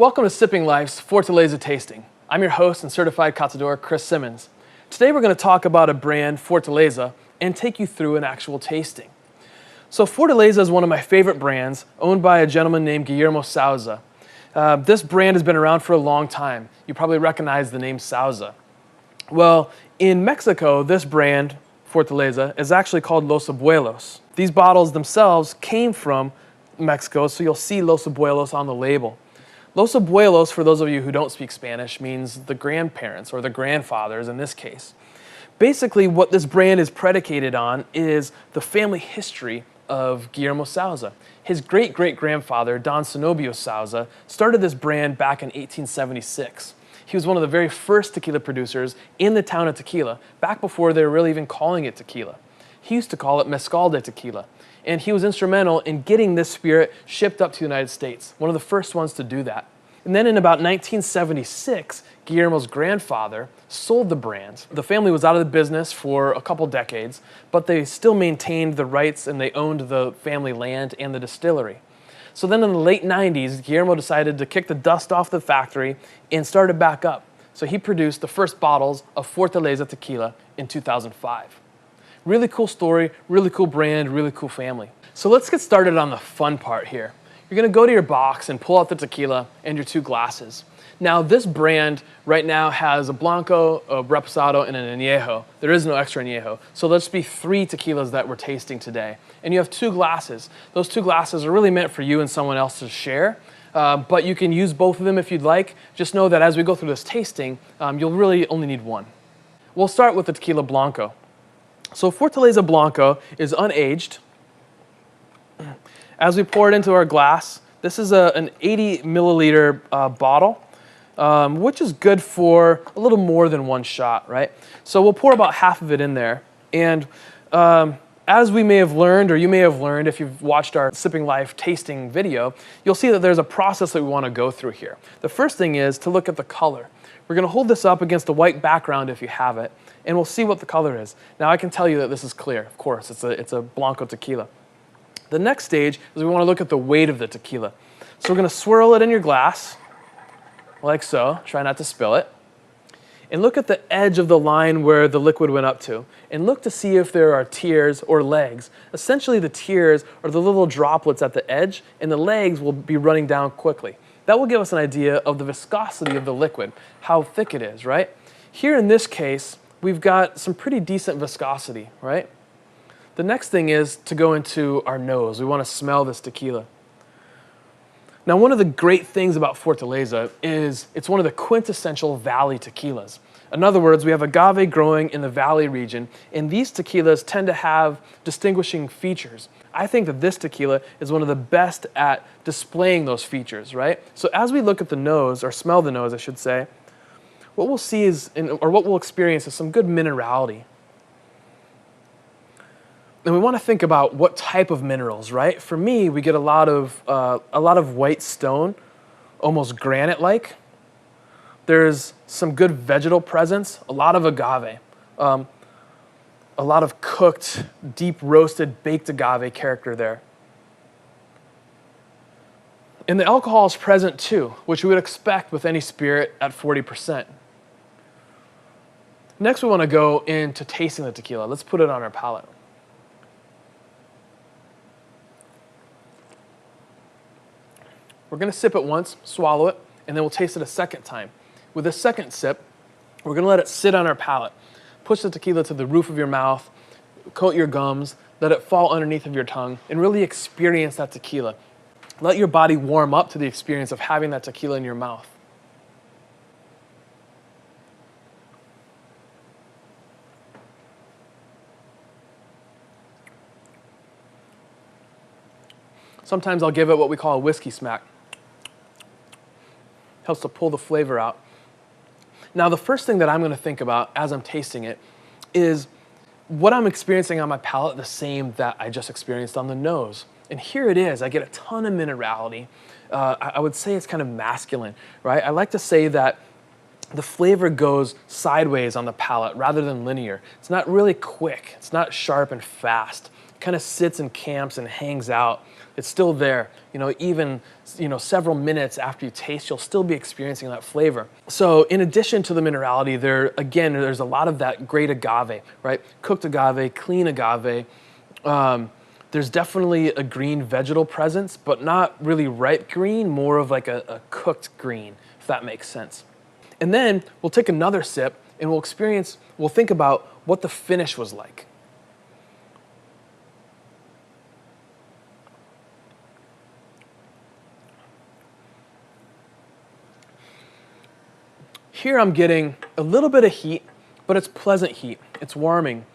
Welcome to Sipping Life's Fortaleza Tasting. I'm your host and certified catador, Chris Simmons. Today we're going to talk about a brand, Fortaleza, and take you through an actual tasting. So Fortaleza is one of my favorite brands, owned by a gentleman named Guillermo Souza. This brand has been around for a long time. You probably recognize the name Souza. Well, in Mexico, this brand, Fortaleza, is actually called Los Abuelos. These bottles themselves came from Mexico, so you'll see Los Abuelos on the label. Los Abuelos, for those of you who don't speak Spanish, means the grandparents or the grandfathers in this case. Basically, what this brand is predicated on is the family history of Guillermo Souza. His great-great-grandfather, Don Zenobio Souza, started this brand back in 1876. He was one of the very first tequila producers in the town of Tequila, back before they were really even calling it tequila. He used to call it mezcal de tequila. And he was instrumental in getting this spirit shipped up to the United States, one of the first ones to do that. And then in about 1976, Guillermo's grandfather sold the brand. The family was out of the business for a couple decades, but they still maintained the rights and they owned the family land and the distillery. So then in the late 90s, Guillermo decided to kick the dust off the factory and started back up. So he produced the first bottles of Fortaleza tequila in 2005. Really cool story, really cool brand, really cool family. So let's get started on the fun part here. You're gonna go to your box and pull out the tequila and your two glasses. Now this brand right now has a Blanco, a Reposado, and an Anejo. There is no extra Anejo. So let's be 3 tequilas that we're tasting today. And you have 2 glasses. Those 2 glasses are really meant for you and someone else to share. But you can use both of them if you'd like. Just know that as we go through this tasting, you'll really only need one. We'll start with the tequila Blanco. So Fortaleza Blanco is unaged. As we pour it into our glass, this is an 80 milliliter bottle, which is good for a little more than 1 shot, right? So we'll pour about half of it in there. And as we may have learned, or you may have learned if you've watched our Sipping Life tasting video, you'll see that there's a process that we want to go through here. The first thing is to look at the color. We're going to hold this up against a white background if you have it, and we'll see what the color is. Now I can tell you that this is clear, of course, it's a Blanco tequila. The next stage is we want to look at the weight of the tequila. So we're going to swirl it in your glass, like so, try not to spill it, and look at the edge of the line where the liquid went up to, and look to see if there are tears or legs. Essentially the tears are the little droplets at the edge, and the legs will be running down quickly. That will give us an idea of the viscosity of the liquid, how thick it is, right? Here in this case, we've got some pretty decent viscosity, right? The next thing is to go into our nose. We want to smell this tequila. Now, one of the great things about Fortaleza is it's one of the quintessential valley tequilas. In other words, we have agave growing in the valley region, and these tequilas tend to have distinguishing features. I think that this tequila is one of the best at displaying those features, right? So as we look at the nose, or smell the nose, I should say, what we'll see is, or what we'll experience is some good minerality. And we want to think about what type of minerals, right? For me, we get a lot of white stone, almost granite-like. There's some good vegetal presence, a lot of agave, a lot of cooked, deep roasted, baked agave character there. And the alcohol is present too, which we would expect with any spirit at 40%. Next, we want to go into tasting the tequila. Let's put it on our palate. We're going to sip it once, swallow it, and then we'll taste it a second time. With a second sip, we're going to let it sit on our palate. Push the tequila to the roof of your mouth, coat your gums, let it fall underneath of your tongue, and really experience that tequila. Let your body warm up to the experience of having that tequila in your mouth. Sometimes I'll give it what we call a whiskey smack. Helps to pull the flavor out. Now, the first thing that I'm going to think about as I'm tasting it is what I'm experiencing on my palate the same that I just experienced on the nose. And here it is. I get a ton of minerality. I would say it's kind of masculine, right? I like to say that the flavor goes sideways on the palate rather than linear. It's not really quick. It's not sharp and fast. kind of sits and camps and hangs out. It's still there. Even several minutes after you taste, you'll still be experiencing that flavor. So in addition to the minerality, there's a lot of that great agave, right? Cooked agave, clean agave. There's definitely a green vegetal presence, but not really ripe green, more of like a cooked green, if that makes sense. And then we'll take another sip and we'll think about what the finish was like. Here I'm getting a little bit of heat, but it's pleasant heat. It's warming.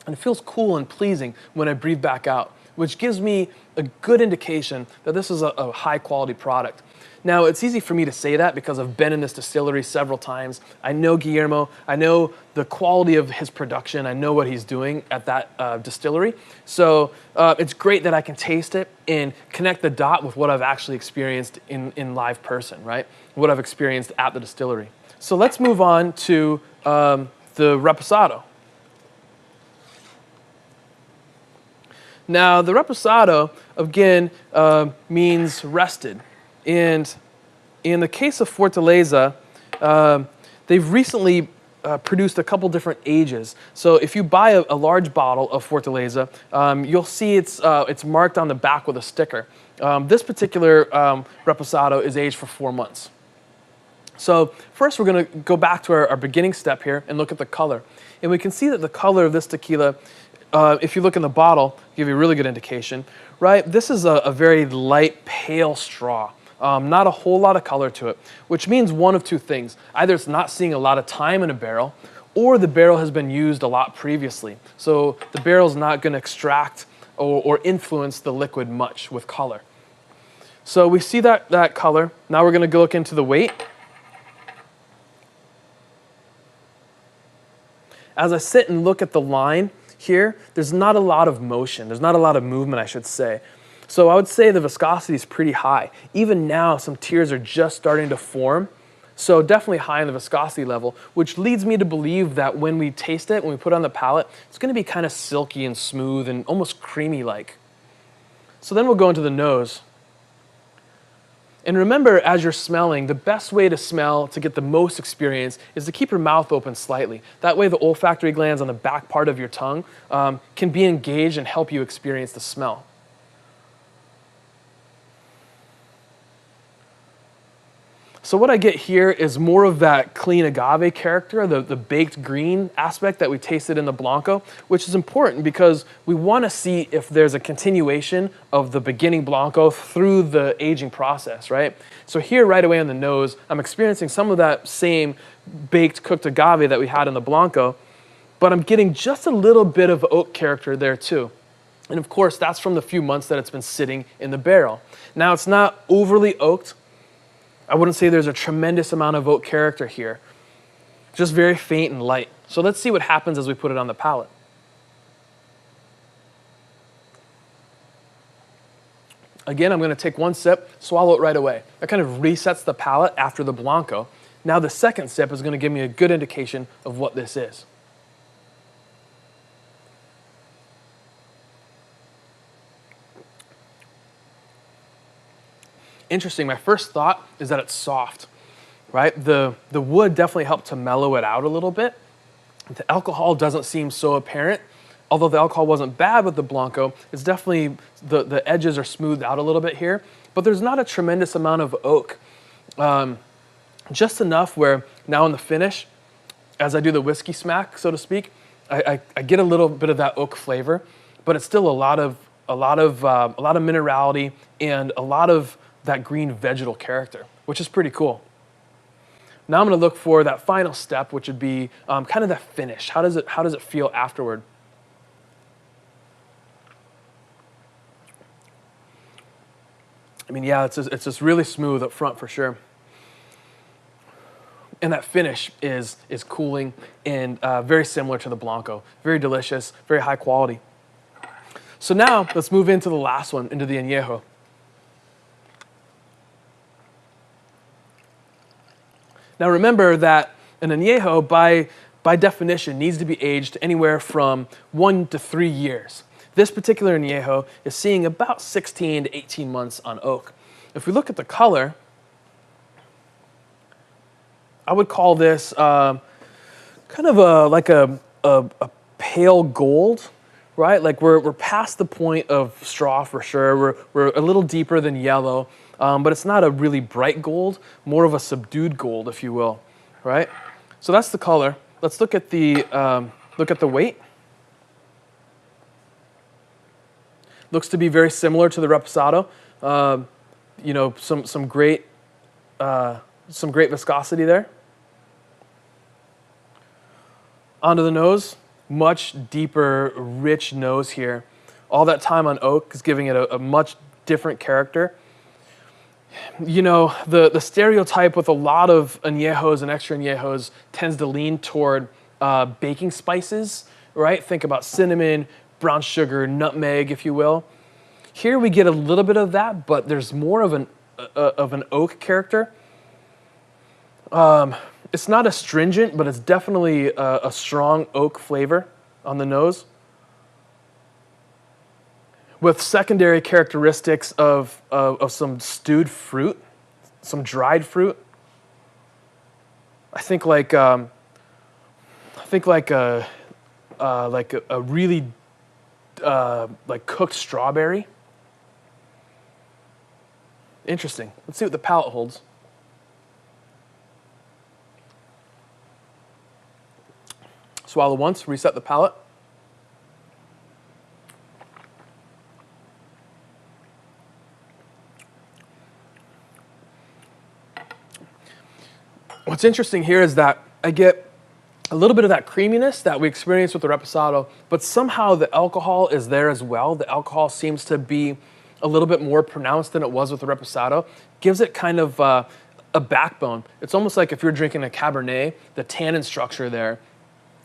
And it feels cool and pleasing when I breathe back out, which gives me a good indication that this is a high quality product. Now, it's easy for me to say that because I've been in this distillery several times. I know Guillermo. I know the quality of his production. I know what he's doing at that distillery. So it's great that I can taste it and connect the dot with what I've actually experienced in live person, right? What I've experienced at the distillery. So let's move on to the Reposado. Now, the Reposado, again, means rested. And in the case of Fortaleza, they've recently produced a couple different ages. So if you buy a large bottle of Fortaleza, you'll see it's marked on the back with a sticker. This particular Reposado is aged for 4 months. So first we're going to go back to our beginning step here and look at the color. And we can see that the color of this tequila, if you look in the bottle, give you a really good indication, right? This is a very light, pale straw. Not a whole lot of color to it, which means one of two things. Either it's not seeing a lot of time in a barrel, or the barrel has been used a lot previously. So the barrel's not going to extract or influence the liquid much with color. So we see that color. Now we're going to go look into the weight. As I sit and look at the line here, there's not a lot of motion. There's not a lot of movement, I should say. So I would say the viscosity is pretty high. Even now, some tears are just starting to form. So definitely high in the viscosity level, which leads me to believe that when we taste it, when we put it on the palate, it's going to be kind of silky and smooth and almost creamy-like. So then we'll go into the nose. And remember, as you're smelling, the best way to smell to get the most experience is to keep your mouth open slightly. That way the olfactory glands on the back part of your tongue can be engaged and help you experience the smell. So what I get here is more of that clean agave character, the baked green aspect that we tasted in the Blanco, which is important because we want to see if there's a continuation of the beginning Blanco through the aging process, right? So here right away on the nose, I'm experiencing some of that same baked cooked agave that we had in the Blanco, but I'm getting just a little bit of oak character there too. And of course, that's from the few months that it's been sitting in the barrel. Now, it's not overly oaked. I wouldn't say there's a tremendous amount of oak character here, just very faint and light. So let's see what happens as we put it on the palate. Again, I'm going to take one sip, swallow it right away. That kind of resets the palate after the Blanco. Now the second sip is going to give me a good indication of what this is. Interesting, my first thought is that it's soft, right? The wood definitely helped to mellow it out a little bit. The alcohol doesn't seem so apparent. Although the alcohol wasn't bad with the Blanco, it's definitely, the edges are smoothed out a little bit here, but there's not a tremendous amount of oak. Just enough where now in the finish, as I do the whiskey smack, so to speak, I get a little bit of that oak flavor, but it's still a lot of minerality and a lot of that green vegetal character, which is pretty cool. Now I'm going to look for that final step, which would be kind of the finish. How does it feel afterward? I mean, yeah, it's just really smooth up front for sure. And that finish is cooling and very similar to the Blanco. Very delicious, very high quality. So now let's move into the last one, into the Anejo. Now remember that an Anejo, by by definition, needs to be aged anywhere from 1 to 3 years. This particular Anejo is seeing about 16 to 18 months on oak. If we look at the color, I would call this kind of like a pale gold, right? Like we're past the point of straw for sure. We're a little deeper than yellow, but it's not a really bright gold, more of a subdued gold, if you will, right? So that's the color. Let's look at the weight. Looks to be very similar to the Reposado. You know, some great viscosity there. Onto the nose, much deeper, rich nose here. All that time on oak is giving it a much different character. You know, the stereotype with a lot of añejos and extra añejos tends to lean toward baking spices, right? Think about cinnamon, brown sugar, nutmeg, if you will. Here we get a little bit of that, but there's more of an oak character. It's not astringent, but it's definitely a strong oak flavor on the nose, with secondary characteristics of some stewed fruit, some dried fruit. I think like a really like cooked strawberry. Interesting. Let's see what the palate holds. Swallow once, reset the palate. What's interesting here is that I get a little bit of that creaminess that we experienced with the Reposado, but somehow the alcohol is there as well. The alcohol seems to be a little bit more pronounced than it was with the Reposado. Gives it kind of a backbone. It's almost like if you're drinking a Cabernet, the tannin structure there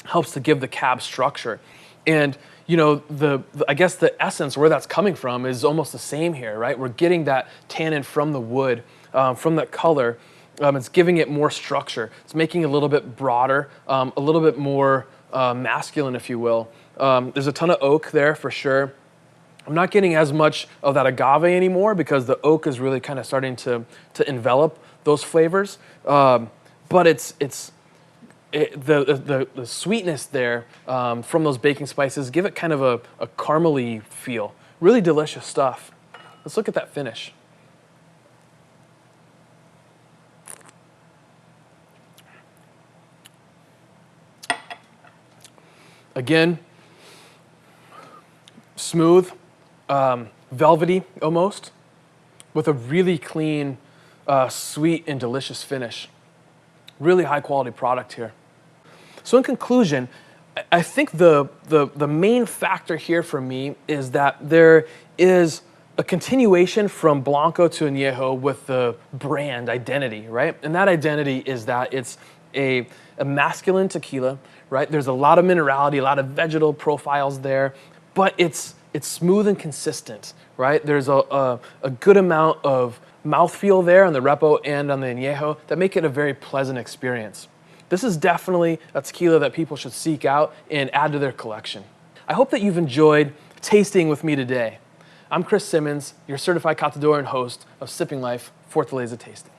helps to give the cab structure. And you know, I guess the essence where that's coming from is almost the same here, right? We're getting that tannin from the wood, from that color. It's giving it more structure. It's making it a little bit broader, a little bit more masculine, if you will. There's a ton of oak there for sure. I'm not getting as much of that agave anymore because the oak is really kind of starting to envelop those flavors. But the sweetness there from those baking spices give it kind of a caramely feel. Really delicious stuff. Let's look at that finish. Again, smooth, velvety almost, with a really clean, sweet and delicious finish. Really high quality product here. So in conclusion, I think the main factor here for me is that there is a continuation from Blanco to Anejo with the brand identity, right? And that identity is that it's a masculine tequila, right? There's a lot of minerality, a lot of vegetal profiles there, but it's smooth and consistent, right? There's a good amount of mouthfeel there on the Repo and on the Anejo that make it a very pleasant experience. This is definitely a tequila that people should seek out and add to their collection. I hope that you've enjoyed tasting with me today. I'm Chris Simmons, your certified catador and host of Sipping Life Fortaleza Tasting.